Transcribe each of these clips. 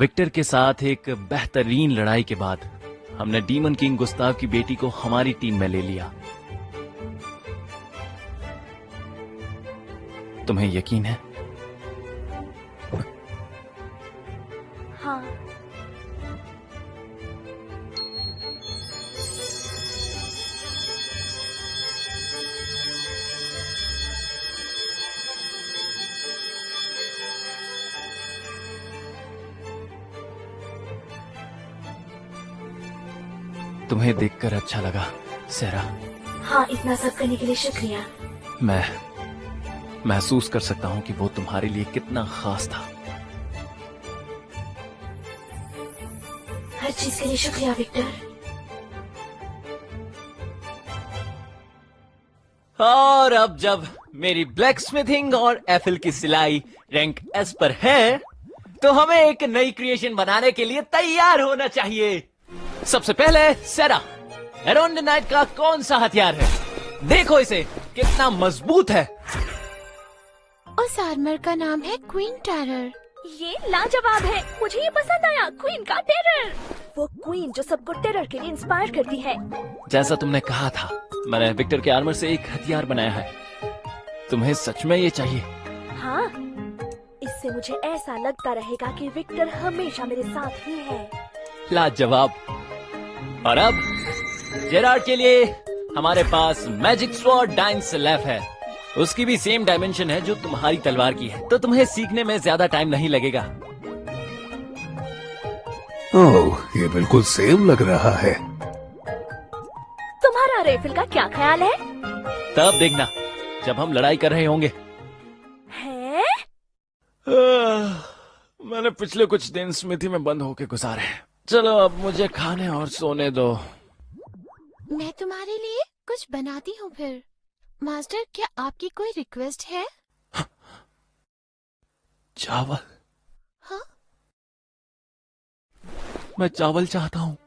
Victor के साथ एक बेहतरीन लड़ाई के बाद हमने डीमन किंग गुस्ताव की बेटी को हमारी टीम में ले लिया। तुम्हें यकीन है? हाँ। तुम्हें देखकर अच्छा लगा सेरा। हाँ, इतना सब करने के लिए शुक्रिया। मैं महसूस कर सकता हूं कि वो तुम्हारे लिए कितना खास था। हर चीज के लिए शुक्रिया विक्टर। और अब जब मेरी ब्लैक स्मिथिंग और एफिल की सिलाई रैंक एस पर है, तो हमें एक नई क्रिएशन बनाने के लिए तैयार होना चाहिए। सबसे पहले सेरा, अराउंड द नाइट का कौन सा हथियार है? देखो इसे, कितना मजबूत है। उस आर्मर का नाम है क्वीन टेरर। ये लाजवाब है, मुझे ये पसंद आया। क्वीन का टेरर, वो क्वीन जो सबको टेरर के लिए इंस्पायर करती है। जैसा तुमने कहा था, मैंने विक्टर के आर्मर से एक हथियार बनाया है। तुम्हें सच में ये चाहिए? हाँ, इससे मुझे ऐसा लगता रहेगा कि विक्टर हमेशा मेरे साथ ही है। लाजवाब। और अब जेरार्ड के लिए हमारे पास मैजिक स्वॉर्ड डाइंस लेफ है। उसकी भी सेम डायमेंशन है जो तुम्हारी तलवार की है, तो तुम्हें सीखने में ज्यादा टाइम नहीं लगेगा। ओह, ये बिल्कुल सेम लग रहा है। तुम्हारा रेफिल का क्या ख्याल है? तब देखना जब हम लड़ाई कर रहे होंगे। है? मैंने पिछले कुछ दिन स्मिथी में बंद होके गुजारे। चलो अब मुझे खाने और सोने दो। मैं तुम्हारे लिए कुछ बनाती हूँ फिर। मास्टर, क्या आपकी कोई रिक्वेस्ट है? चावल। हाँ? मैं चावल चाहता हूँ।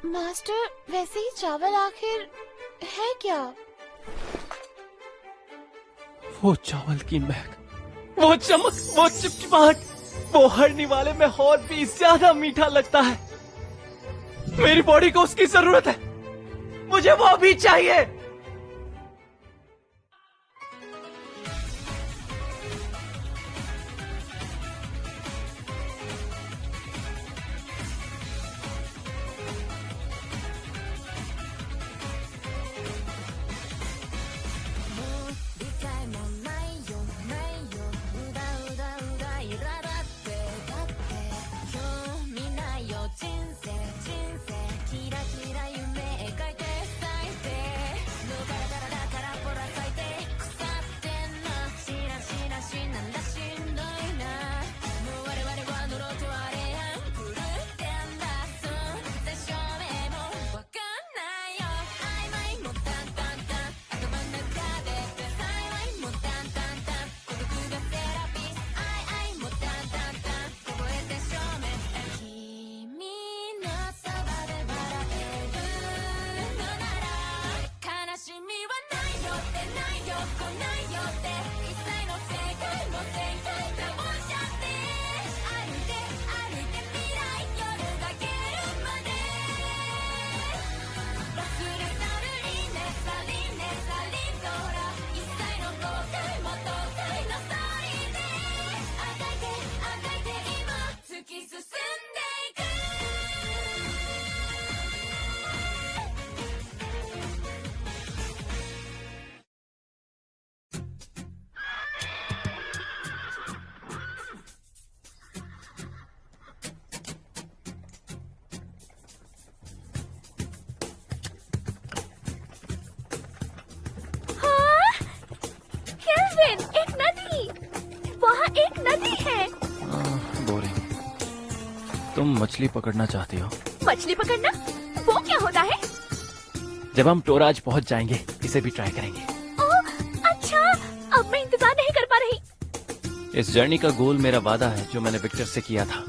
मास्टर, वैसे ही चावल आखिर है क्या? वो चावल की महक, वो चमक, वो चिपचिपाहट, वो हरने वाले में और भी ज्यादा मीठा लगता है। मेरी बॉडी को उसकी जरूरत है। मुझे वो भी चाहिए। तुम मछली पकड़ना चाहती हो? मछली पकड़ना? वो क्या होता है? जब हम टोराज पहुंच जाएंगे, इसे भी ट्राई करेंगे। ओह, अच्छा, अब मैं इंतजार नहीं कर पा रही। इस जर्नी का गोल मेरा वादा है जो मैंने विक्टर से किया था,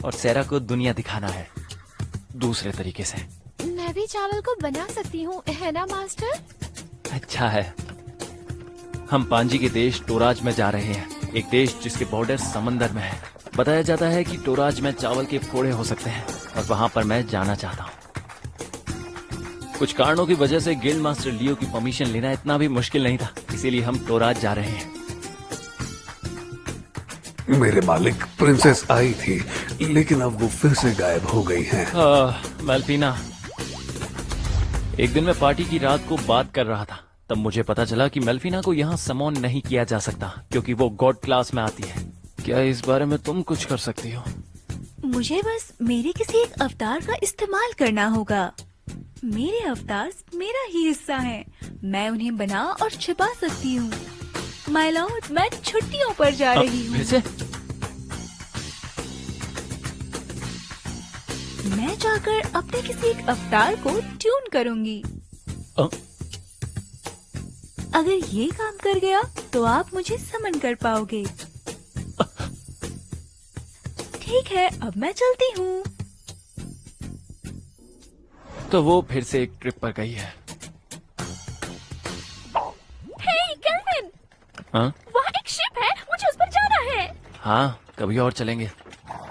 और सेरा को दुनिया दिखाना है दूसरे तरीके से। मैं भी चावल को बना सकती हूँ, है ना मास्टर? अच्छा है। हम पांजी के देश टोराज में जा रहे हैं, एक देश जिसके बॉर्डर समंदर में है। बताया जाता है कि टोराज में चावल के फोड़े हो सकते हैं और वहां पर मैं जाना चाहता हूँ। कुछ कारणों की वजह से गिल्ड मास्टर लियो की परमिशन लेना इतना भी मुश्किल नहीं था, इसीलिए हम टोराज जा रहे हैं। मेरे मालिक, प्रिंसेस आई थी, लेकिन अब वो फिर से गायब हो गई हैं। मेल्फीना, एक दिन मैं पार्टी की रात को बात कर रहा था, तब मुझे पता चला कि मेल्फीना को यहाँ समॉन नहीं किया जा सकता क्योंकि वो गॉड क्लास में आती है। क्या इस बारे में तुम कुछ कर सकती हो? मुझे बस मेरे किसी एक अवतार का इस्तेमाल करना होगा। मेरे अवतार मेरा ही हिस्सा हैं। मैं उन्हें बना और छिपा सकती हूँ। माय लॉर्ड, मैं छुट्टियों पर जा रही हूँ। फिर से? मैं जाकर अपने किसी एक अवतार को ट्यून करूँगी। अ? अगर ये काम कर गया तो आप मुझे समन कर पाओगे। ठीक है, अब मैं चलती हूँ। तो वो फिर से एक ट्रिप पर गई है। हे केल्विन, हाँ वहाँ एक शिप है, मुझे उस पर जाना है। हाँ, कभी और चलेंगे।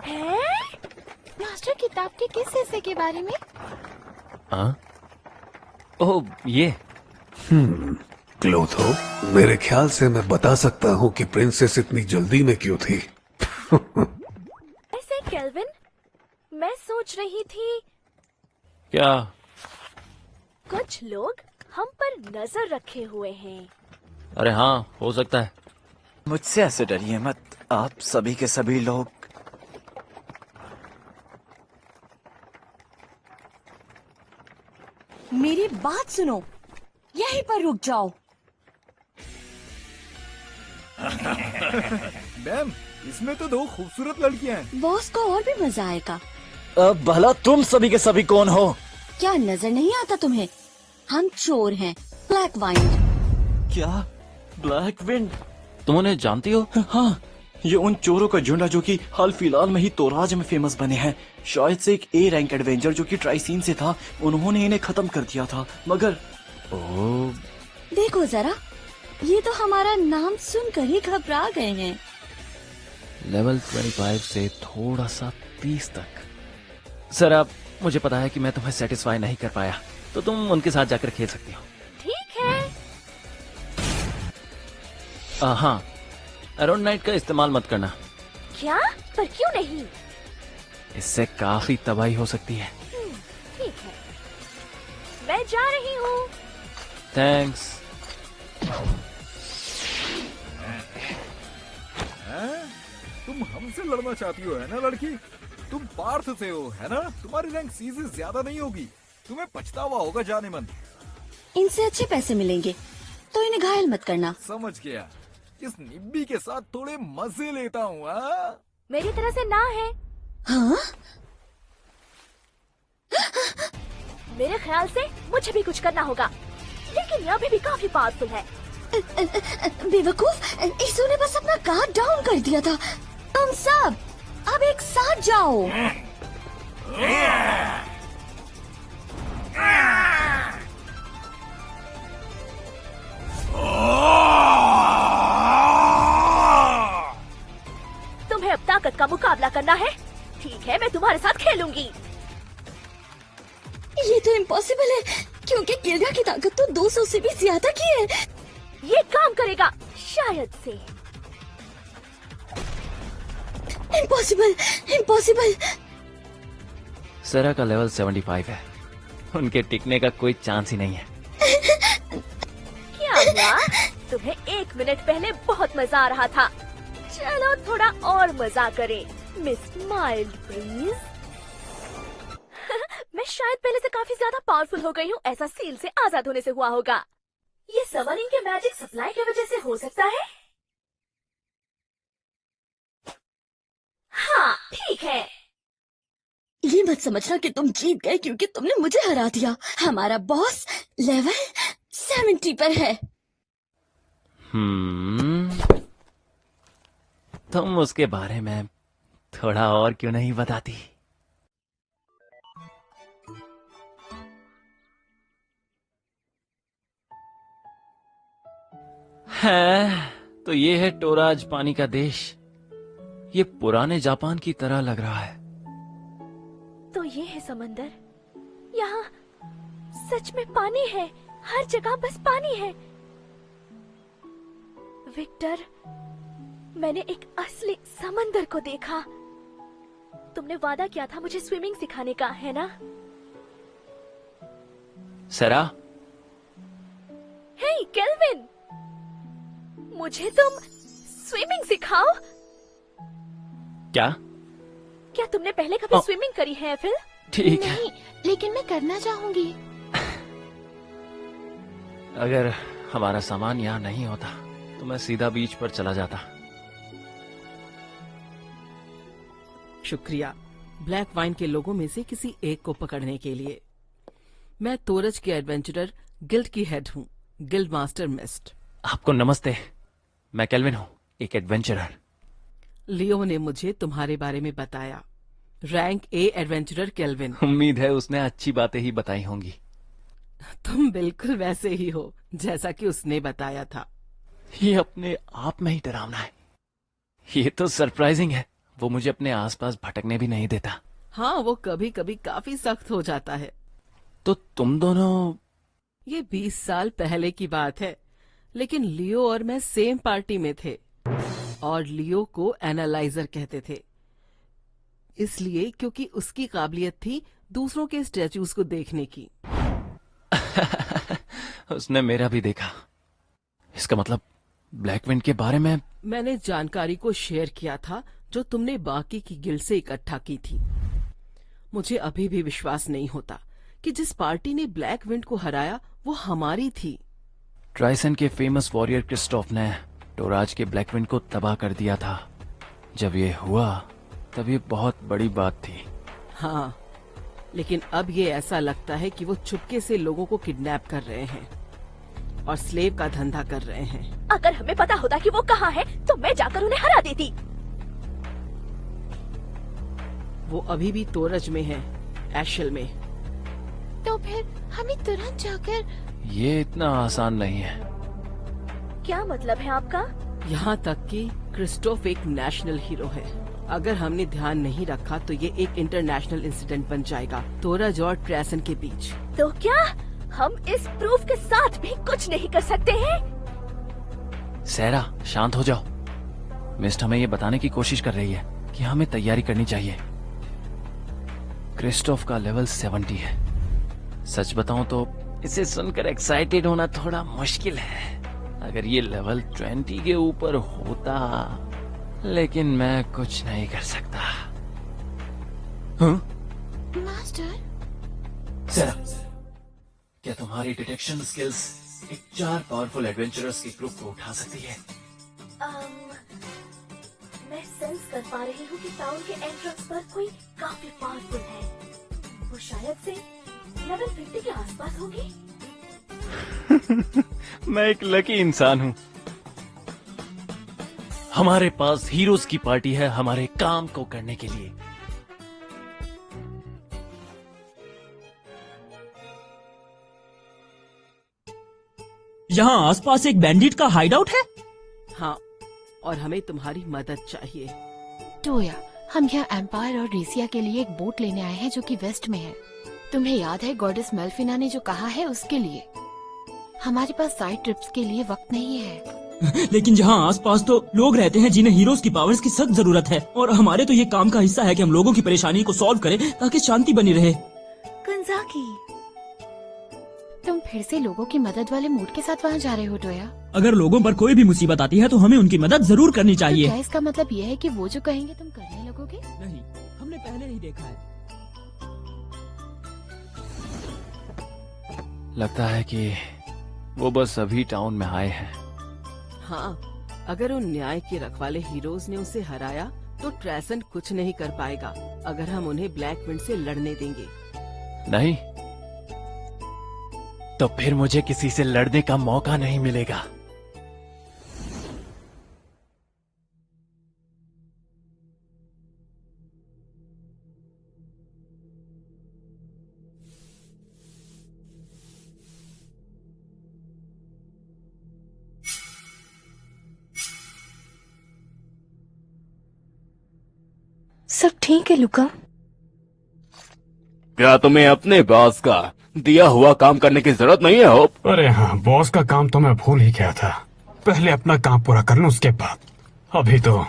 है? मास्टर, किताब के किस हिस्से के बारे में? हाँ? ओह, ये क्लोथो, मेरे ख्याल से मैं बता सकता हूँ कि प्रिंसेस इतनी जल्दी में क्यों थी। ऐसे केल्विन, मैं सोच रही थी क्या? कुछ लोग हम पर नजर रखे हुए हैं। अरे हाँ, हो सकता है। मुझसे ऐसे डरिए मत, आप सभी के सभी लोग। मेरी बात सुनो, यहीं पर रुक जाओ। मैम, इसमें तो दो खूबसूरत लड़कियां हैं। बॉस को और भी मजा आएगा। अब भला तुम सभी के सभी कौन हो? क्या नजर नहीं आता तुम्हें? हम चोर हैं, ब्लैक वाइंड। क्या? Black wind? तुम उन्हें जानती हो? हाँ, ये उन चोरों का झुंड है जो कि हाल फिलहाल में ही तोराज में फेमस बने हैं। शायद से एक ए रैंक एडवेंचर जो कि ट्राइसीन से था, उन्होंने इन्हें खत्म कर दिया था, मगर ओह, देखो जरा, ये तो हमारा नाम सुनकर ही घबरा गए हैं। लेवल 25 से थोड़ा सा 30 तक। सर, अब मुझे पता है कि मैं तुम्हें सेटिस्फाई नहीं कर पाया, तो तुम उनके साथ जाकर खेल सकती हो। ठीक है। हाँ, अराउंड नाइट का इस्तेमाल मत करना, क्या? पर क्यों नहीं? इससे काफी तबाही हो सकती है। ठीक है, मैं जा रही हूँ। थैंक्स। तुम हमसे लड़ना चाहती हो, है ना लड़की? तुम पार्थ से हो, है ना? तुम्हारी रैंक सी से ज्यादा नहीं होगी। तुम्हें पछतावा होगा जाने मन। इनसे अच्छे पैसे मिलेंगे, तो इन्हें घायल मत करना। समझ गया। इस निब्बी के साथ थोड़े मजे लेता हूँ। मेरी तरह से ना है। हाँ? मेरे ख्याल से मुझे भी कुछ करना होगा, लेकिन यह अभी भी काफी पावरफुल है। बेवकूफ, ईसू ने बस अपना गार्ड डाउन कर दिया था। तुम सब अब एक साथ जाओ। तुम्हें अब ताकत का मुकाबला करना है? ठीक है, मैं तुम्हारे साथ खेलूंगी। ये तो इम्पॉसिबल है, क्योंकि किल्डा की ताकत तो 200 से भी ज्यादा की है। ये काम करेगा शायद से। Impossible, impossible. सरा का लेवल 75 है, उनके टिकने का कोई चांस ही नहीं है। क्या हुआ? तुम्हें 1 मिनट पहले बहुत मजा आ रहा था। चलो थोड़ा और मजा करें, मिस माइल्ड प्लीज। मैं शायद पहले से काफी ज्यादा पावरफुल हो गई हूँ। ऐसा सील से आजाद होने से हुआ होगा। ये समरिंग के मैजिक सप्लाई की वजह से हो सकता है। हाँ, ठीक है। ये मत समझना कि तुम जीत गए क्योंकि तुमने मुझे हरा दिया। हमारा बॉस लेवल 70 पर है। तुम उसके बारे में थोड़ा और क्यों नहीं बताती? है तो ये है टोराज, पानी का देश। ये पुराने जापान की तरह लग रहा है। तो ये है समंदर। यहाँ सच में पानी है, हर जगह बस पानी है। विक्टर, मैंने एक असली समंदर को देखा। तुमने वादा किया था मुझे स्विमिंग सिखाने का, है ना? सेरा, हे केल्विन, मुझे तुम स्विमिंग सिखाओ। क्या? क्या तुमने पहले कभी स्विमिंग करी है एफिल? ठीक है, नहीं, लेकिन मैं करना चाहूंगी। अगर हमारा सामान यहाँ नहीं होता तो मैं सीधा बीच पर चला जाता। शुक्रिया ब्लैक वाइन के लोगों में से किसी एक को पकड़ने के लिए। मैं तोरज के एडवेंचरर गिल्ड की हेड हूँ, गिल्ड मास्टर मिस्ट। आपको नमस्ते, मैं केल्विन हूँ, एक एडवेंचरर। लियो ने मुझे तुम्हारे बारे में बताया। Rank A adventurer kelvin. उम्मीद है उसने अच्छी बातें ही बताई होंगी। तुम बिल्कुल वैसे ही हो जैसा कि उसने बताया था। ये अपने आप में ही डरावना है। ये तो सरप्राइजिंग है, वो मुझे अपने आसपास भटकने भी नहीं देता। हाँ, वो कभी कभी काफी सख्त हो जाता है। तो तुम दोनों? ये 20 साल पहले की बात है, लेकिन लियो और मैं सेम पार्टी में थे और लियो को एनालाइजर कहते थे, इसलिए क्योंकि उसकी काबिलियत थी दूसरों के स्टैचूज को देखने की। उसने मेरा भी देखा। इसका मतलब ब्लैक विंड के बारे में? मैंने जानकारी को शेयर किया था जो तुमने बाकी की गिल्ड से इकट्ठा की थी। मुझे अभी भी विश्वास नहीं होता कि जिस पार्टी ने ब्लैक विंड को हराया वो हमारी थी। ट्राइसन के फेमस वॉरियर क्रिस्टोफ ने टोराज के ब्लैक विंड को तबाह कर दिया था। जब ये हुआ तब ये बहुत बड़ी बात थी। हाँ, लेकिन अब ये ऐसा लगता है कि वो चुपके से लोगों को किडनैप कर रहे हैं और स्लेव का धंधा कर रहे हैं। अगर हमें पता होता कि वो कहाँ है तो मैं जाकर उन्हें हरा देती। वो अभी भी तोरज में है, एशल में। तो फिर हमें तुरंत जाकर। ये इतना आसान नहीं है। क्या मतलब है आपका? यहाँ तक कि क्रिस्टोफ एक नेशनल हीरो है। अगर हमने ध्यान नहीं रखा तो ये एक इंटरनेशनल इंसिडेंट बन जाएगा तोरज और ट्रेसन के बीच। तो क्या हम इस प्रूफ के साथ भी कुछ नहीं कर सकते हैं? सेरा, शांत हो जाओ। मिस्ट हमें ये बताने की कोशिश कर रही है कि हमें तैयारी करनी चाहिए। क्रिस्टोफ का लेवल 70 है। सच बताऊं तो इसे सुनकर एक्साइटेड होना थोड़ा मुश्किल है। अगर ये लेवल 20 के ऊपर होता, लेकिन मैं कुछ नहीं कर सकता। हाँ? मास्टर, सेरा, क्या तुम्हारी डिटेक्शन स्किल्स एक 4 पावरफुल एडवेंचरर्स के ग्रुप को उठा सकती है? मैं सेंस कर पा रही हूँ कि टाउन के एंट्रेंस पर कोई काफी पावरफुल है। वो शायद से लेवल 50 के आसपास होगी। मैं एक लकी इंसान हूँ। हमारे पास हीरोज की पार्टी है हमारे काम को करने के लिए। यहाँ आसपास एक बैंडिट का हाइडआउट है। हाँ, और हमें तुम्हारी मदद चाहिए। टोया, हम यहाँ एम्पायर और रेसिया के लिए एक बोट लेने आए हैं जो कि वेस्ट में है। तुम्हें याद है गॉडेस मेल्फिना ने जो कहा है उसके लिए। हमारे पास साइड ट्रिप्स के लिए वक्त नहीं है। लेकिन जहाँ आसपास तो लोग रहते हैं जिन्हें हीरोज की पावर्स की सख्त जरूरत है, और हमारे तो ये काम का हिस्सा है कि हम लोगों की परेशानी को सॉल्व करें ताकि शांति बनी रहे। कंजाकी, तुम फिर से लोगों की मदद वाले मूड के साथ वहाँ जा रहे हो टोया? अगर लोगों पर कोई भी मुसीबत आती है तो हमें उनकी मदद जरूर करनी तो चाहिए। क्या इसका मतलब ये है कि वो जो कहेंगे तुम करने लगोगे? नहीं, हमने पहले ही देखा है। लगता है कि वो बस अभी टाउन में आए हैं। हाँ, अगर उन न्याय के रखवाले हीरोज ने उसे हराया तो ट्रेसन कुछ नहीं कर पाएगा अगर हम उन्हें ब्लैक विंड से लड़ने देंगे। नहीं, तो फिर मुझे किसी से लड़ने का मौका नहीं मिलेगा। सब ठीक है लुका? क्या तुम्हें अपने बॉस का दिया हुआ काम करने की जरूरत नहीं है होप? अरे हाँ, बॉस का काम तो मैं भूल ही गया था। पहले अपना काम पूरा कर लूं, उसके बाद। अभी तो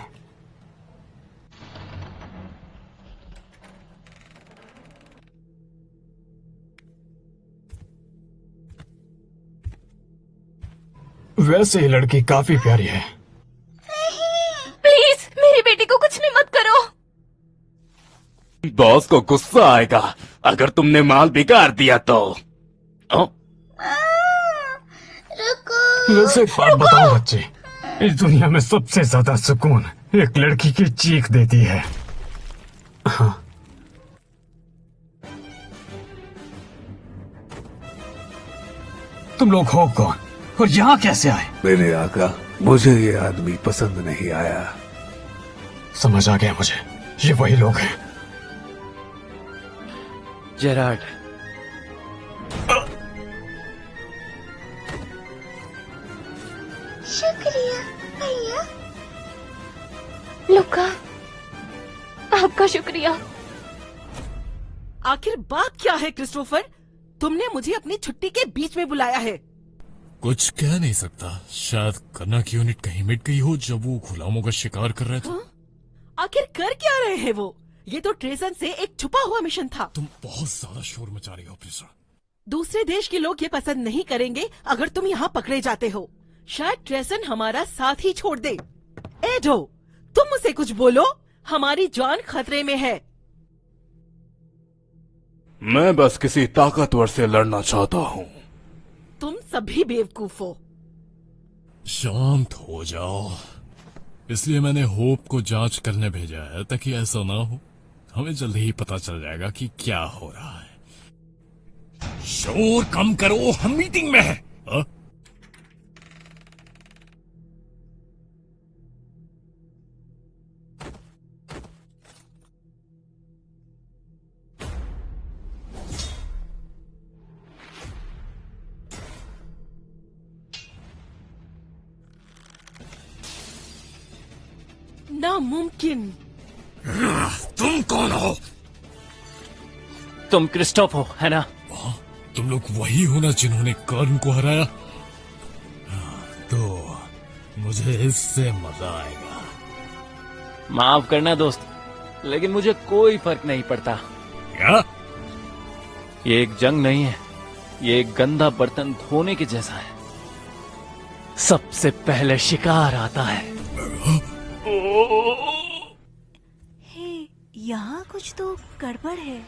वैसे ही लड़की काफी प्यारी है। प्लीज मेरी बेटी को कुछ भी मत करो। बॉस को गुस्सा आएगा अगर तुमने माल बिगाड़ दिया तो। वैसे एक बात बताओ बच्चे, इस दुनिया में सबसे ज्यादा सुकून एक लड़की की चीख देती है। हाँ। तुम लोग हो कौन और यहाँ कैसे आए? मेरे आका, मुझे ये आदमी पसंद नहीं आया। समझ आ गया मुझे, ये वही लोग हैं। जेरार्ड, शुक्रिया भैया। लुका, आपका शुक्रिया। आखिर बात क्या है क्रिस्टोफर? तुमने मुझे अपनी छुट्टी के बीच में बुलाया है। कुछ कह नहीं सकता, शायद करना की यूनिट कहीं मिट गई हो जब वो गुलामों का शिकार कर रहे थे। आखिर कर क्या रहे हैं वो? ये तो ट्रेजन से एक छुपा हुआ मिशन था। तुम बहुत ज्यादा शोर मचा रही हो ऑफिसर। दूसरे देश के लोग ये पसंद नहीं करेंगे अगर तुम यहाँ पकड़े जाते हो। शायद ट्रेजन हमारा साथ ही छोड़ दे। एडो, तुम उसे कुछ बोलो, हमारी जान खतरे में है। मैं बस किसी ताकतवर से लड़ना चाहता हूँ। तुम सभी बेवकूफ हो। शांत हो जाओ। इसलिए मैंने होप को जांच करने भेजा है ताकि ऐसा ना हो। हमें जल्दी ही पता चल जाएगा कि क्या हो रहा है। शोर कम करो, हम मीटिंग में हैं। नामुमकिन। तुम कौन हो? तुम क्रिस्टोफ हो, है ना? तुम लोग वही हो ना जिन्होंने कर्न को हराया? तो मुझे इससे मजा आएगा। माफ करना दोस्त, लेकिन मुझे कोई फर्क नहीं पड़ता। क्या? ये एक जंग नहीं है, ये एक गंदा बर्तन धोने के जैसा है। सबसे पहले शिकार आता है। हे, यहाँ कुछ तो गड़बड़ है।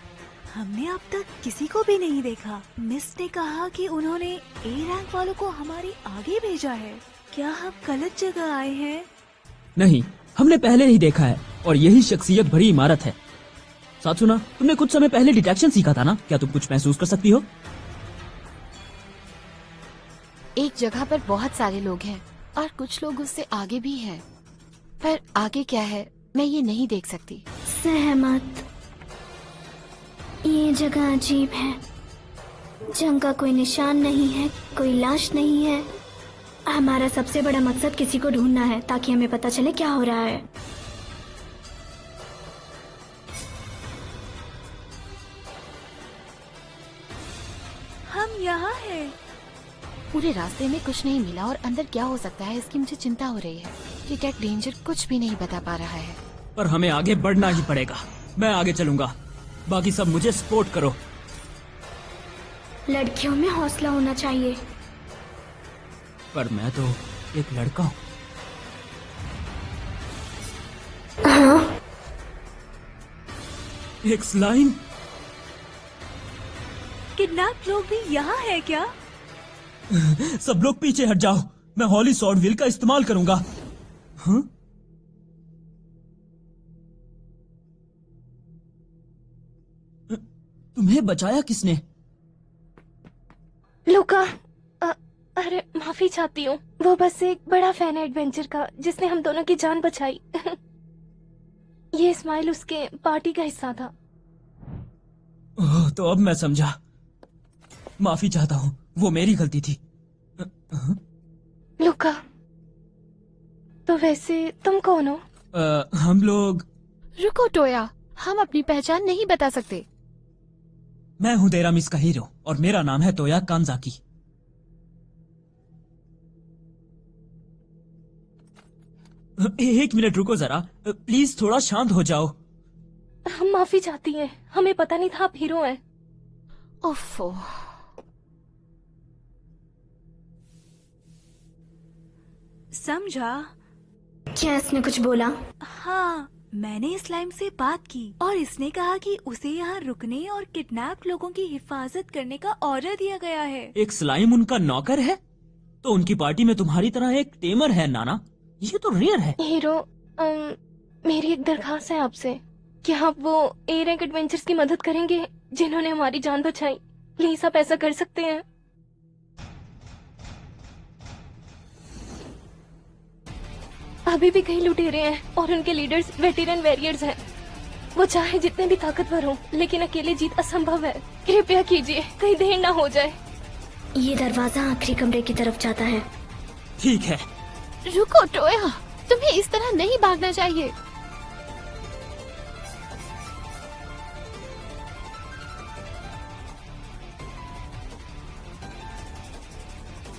हमने अब तक किसी को भी नहीं देखा। मिस ने कहा कि उन्होंने ए रैंक वालों को हमारे आगे भेजा है। क्या हम गलत जगह आए हैं? नहीं, हमने पहले ही देखा है और यही शख्सियत भरी इमारत है। साथ सुना, तुमने कुछ समय पहले डिटेक्शन सीखा था ना? क्या तुम कुछ महसूस कर सकती हो? एक जगह पर बहुत सारे लोग हैं और कुछ लोग उससे आगे भी हैं, पर आगे क्या है मैं ये नहीं देख सकती। सहमत। ये जगह अजीब है। जंग का कोई निशान नहीं है, कोई लाश नहीं है। हमारा सबसे बड़ा मकसद किसी को ढूंढना है ताकि हमें पता चले क्या हो रहा है। हम यहाँ हैं। पूरे रास्ते में कुछ नहीं मिला और अंदर क्या हो सकता है इसकी मुझे चिंता हो रही है। डिटेक्ट डेंजर कुछ भी नहीं बता पा रहा है। पर हमें आगे बढ़ना ही पड़ेगा। मैं आगे चलूंगा, बाकी सब मुझे सपोर्ट करो। लड़कियों में हौसला होना चाहिए। पर मैं तो एक लड़का हूँ। हाँ? एक स्लाइम। किडनैप लोग भी यहाँ है क्या? सब लोग पीछे हट जाओ, मैं हॉली सॉर्ड व्हील का इस्तेमाल करूंगा। हाँ? तुम्हें बचाया किसने? लुका, अरे माफी चाहती हूँ। वो बस एक बड़ा फैन है एडवेंचर का जिसने हम दोनों की जान बचाई। ये स्माइल उसके पार्टी का हिस्सा था। ओह, तो अब मैं समझा। माफी चाहता हूँ, वो मेरी गलती थी। लुका, तो वैसे तुम कौन हो? हम लोग। रुको टोया, हम अपनी पहचान नहीं बता सकते। मैं हूँ देरामिस का हीरो और मेरा नाम है तोया कांजाकी। एक मिनट रुको जरा, प्लीज थोड़ा शांत हो जाओ। हम माफी चाहती हैं, हमें पता नहीं था आप हीरो हैं। ओफो। समझा? क्या इसने कुछ बोला? हाँ, मैंने स्लाइम से बात की और इसने कहा कि उसे यहाँ रुकने और किडनैप लोगों की हिफाजत करने का ऑर्डर दिया गया है। एक स्लाइम उनका नौकर है? तो उनकी पार्टी में तुम्हारी तरह एक टेमर है नाना, ये तो रेयर है। हीरो, मेरी एक दरखास्त है आपसे, क्या आप वो ए रैंक एडवेंचर्स की मदद करेंगे जिन्होंने हमारी जान बचाई? प्लीज आप ऐसा कर सकते हैं? अभी भी कई लुटेरे हैं और उनके लीडर्स वेटेरन वॉरियर्स हैं। वो चाहे जितने भी ताकतवर हों, लेकिन अकेले जीत असंभव है। कृपया कीजिए, कहीं देर ना हो जाए। ये दरवाजा आखिरी कमरे की तरफ जाता है। ठीक है। रुको टोया, तुम्हें इस तरह नहीं भागना चाहिए।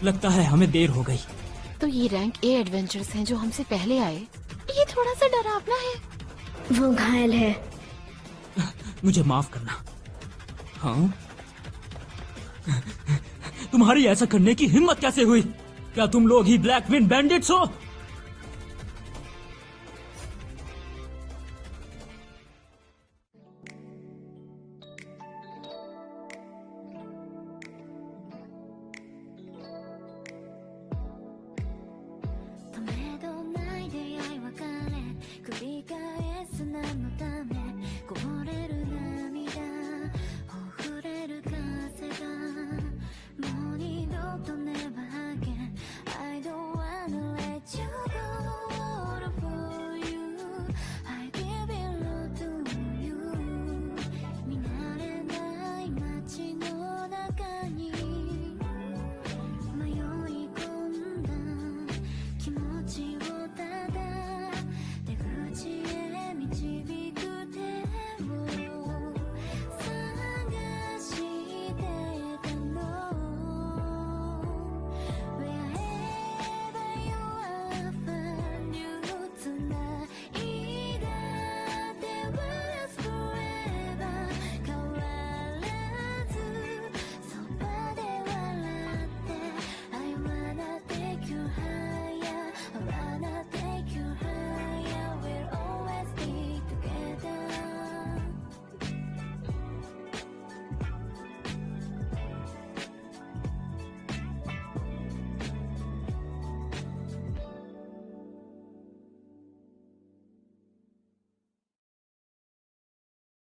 लगता है हमें देर हो गई। तो ये रैंक ए एडवेंचर्स हैं जो हमसे पहले आए। ये थोड़ा सा डरावना है। वो घायल है। मुझे माफ करना। हाँ, तुम्हारी ऐसा करने की हिम्मत कैसे हुई? क्या तुम लोग ही ब्लैक विंड बैंडिट्स हो?